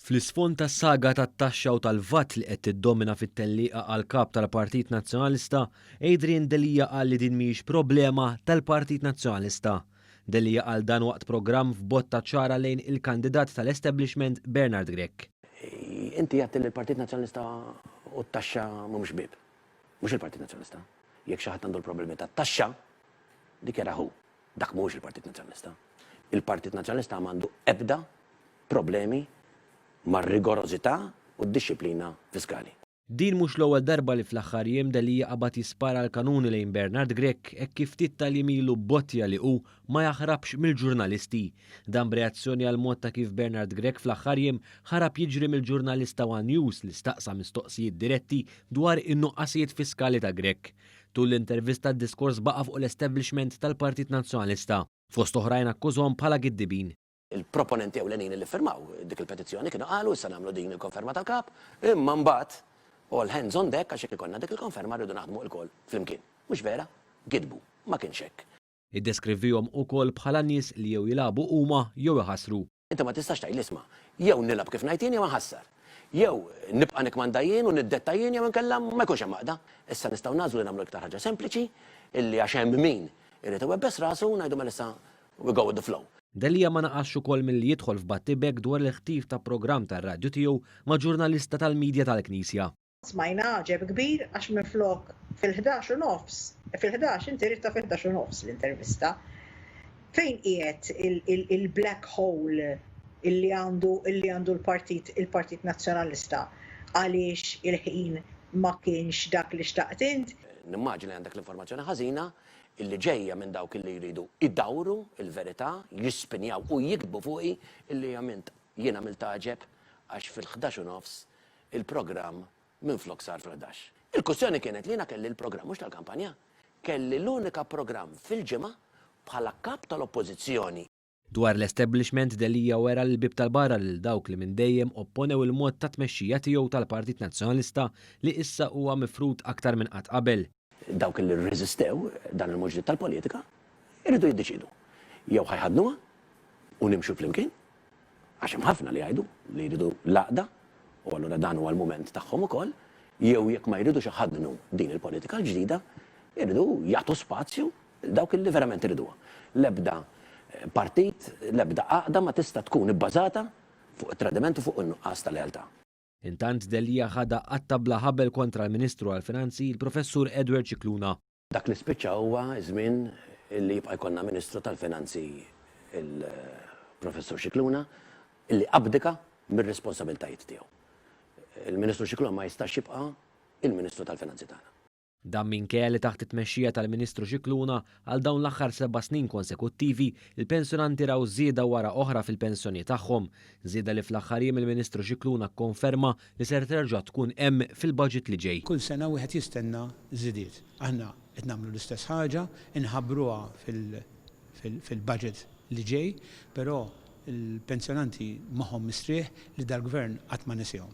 Fl-isfond tas-saga tat-taxxa u tal-VAT li qed tiddomina fit-tellieqa għall-kap tal-Partit Nazzjonalista, Adrian Delija qal li din mhijiex problema tal-Partit Nazzjonalista. Delija qal dan waqt programm f'botta ċara lejn il-kandidat tal-establishment Bernard Grech. Inti għadt li l-Partit Nazzjonalista u t-taxxa mhumiex bib. Mhux il-Partit Nazzjonalista. Jekk xi ħadd għandu l-problemi tat-taxxa, dik era hu. Dak mhux il-Partit Nazzjonalista. Il-Partit Nazzjonalista m'għandu ebda problemi mar-rigorożità u d-dixxiplina fiskali. Din mhux l-ewwel darba li fl-aħħar jiem Delija qabad jispara l-kanuni lejn Bernard Grech hekk kif tittal jimilu bottja li hu ma jaħrabx mill-ġurnalisti. Dan b'reazzjoni għal mod ta' kif Bernard Grech fl-aħħar jiem ħarab jiġri mill-ġurnalista One News li staqsa mistoqsijiet diretti dwar in-nuqqasijiet fiskali ta' Grech. Tul l-intervista d-diskors baqa' fuq l-establishment tal-Partit Nazzjonalista. Fost oħrajn akkużhom bħala giddibin. Il-proponenti ewlenin li firmaw dik il-petizzjoni kienu qalu issa nagħmlu din il-konferma tal-kap, imma mbagħad all hands on deck għax ikonna dik il-konferma rridu naħdmu lkoll flimkien. Mhux vera? Gidbu, ma kienx hekk. Iddeskrivihom ukoll bħala nies li jew jilagħbu huma jew iħassru. Inti ma tistax tgħid isma' jew nilab kif ngħid jien jew nħassar. Jew nibqa' nikmanda jien u niddetta jien jew inkella ma jkunx hemm maqda. Issa nistgħu nażlu li nagħmlu iktar ħaġa sempliċi illi għax hemm min irid iwebbes rasu ngħidu issa we go with the flow. Delija ma naqax ukoll milli jidħol f'battibek dwar l-ħtif ta' programm tar-radju tiegħu ma' ġurnalista tal-midja tal-Knisja. Smajna ġeb kbir għax minflok fil-11 u nofs. Fil-11 inti rita fil-11 u nofs l-intervista. Fejn qiegħed il-black hole illi għandu il-Partit Nazzjonalista għaliex il-ħin ma kienx dak li xtaqt int? Nimmaġini għandek l-informazzjoni ħażina illi ġejja minn dawk illi jridu iddawru il-verità, jispinjaw u jikbu fuqi illi jien għamilt taġeb għax fil-11 u nofs il-programm minflok sar fil-11. Il-kussjoni kienet li jiena kelli l-programm mhux tal-kampanja, kelli l-unika programm fil-ġimgħa bħala kap tal-oppożizzjoni. Dwar l-establishment Delija wera l-bib tal-barra lil dawk li minn dejjem opponew il-mod ta' tmexxija tiegħu tal-Partit Nazzjonalista li issa huwa mifrud aktar minn qatt qabel. Dawk li rreżistew dan il-muġġiet tal-politika irridu jiddeċidu. Jew ħajħadnuha u nimxu flimkien, għax hemm ħafna li jgħidu li jridu laqda u allura dan huwa l-mument tagħhom ukoll, jew jekk ma jridux iħadnu din il-politika l-ġdida, jridu jagħtu spazju dawk li verament iriduha. L-ebda partit, l-ebda għaqda ma tista' tkun ibbażata fuq it-tradiment u fuq in-nuqqas tal-lealtà. Intant Delija ħada qatta bla ħabel kontra l-Ministru għall-Finanzi il-Professur Edward Cicluna. Dak li spiċċa huwa żmien li jibqa' jkollna Ministru tal-Finanzi il-Professur Cicluna illi abdika mir-responsabiltajiet tiegħu. Il-Ministru Cicluna ma jistax jibqa' il-Ministru tal-Finanzi tagħna. Dan minkejja li taħt it-tmexxija tal-Ministru Cicluna għal dawn l-aħħar 7 snin konsekuttivi il-pensjonanti raw żieda wara oħra fil-pensjoni tagħhom. Żieda li fl-aħħar jiem il-Ministru Cicluna kkonferma li ser terġa' tkun hemm fil-budget li ġej. Kull sena wieħed jistenna żidiet. Aħna qed nagħmlu l-istess ħaġa, inħabbruha fil-budget li ġej, però il-pensjonanti magħhom mistrieħ li dal-gvern qatt ma nisihom.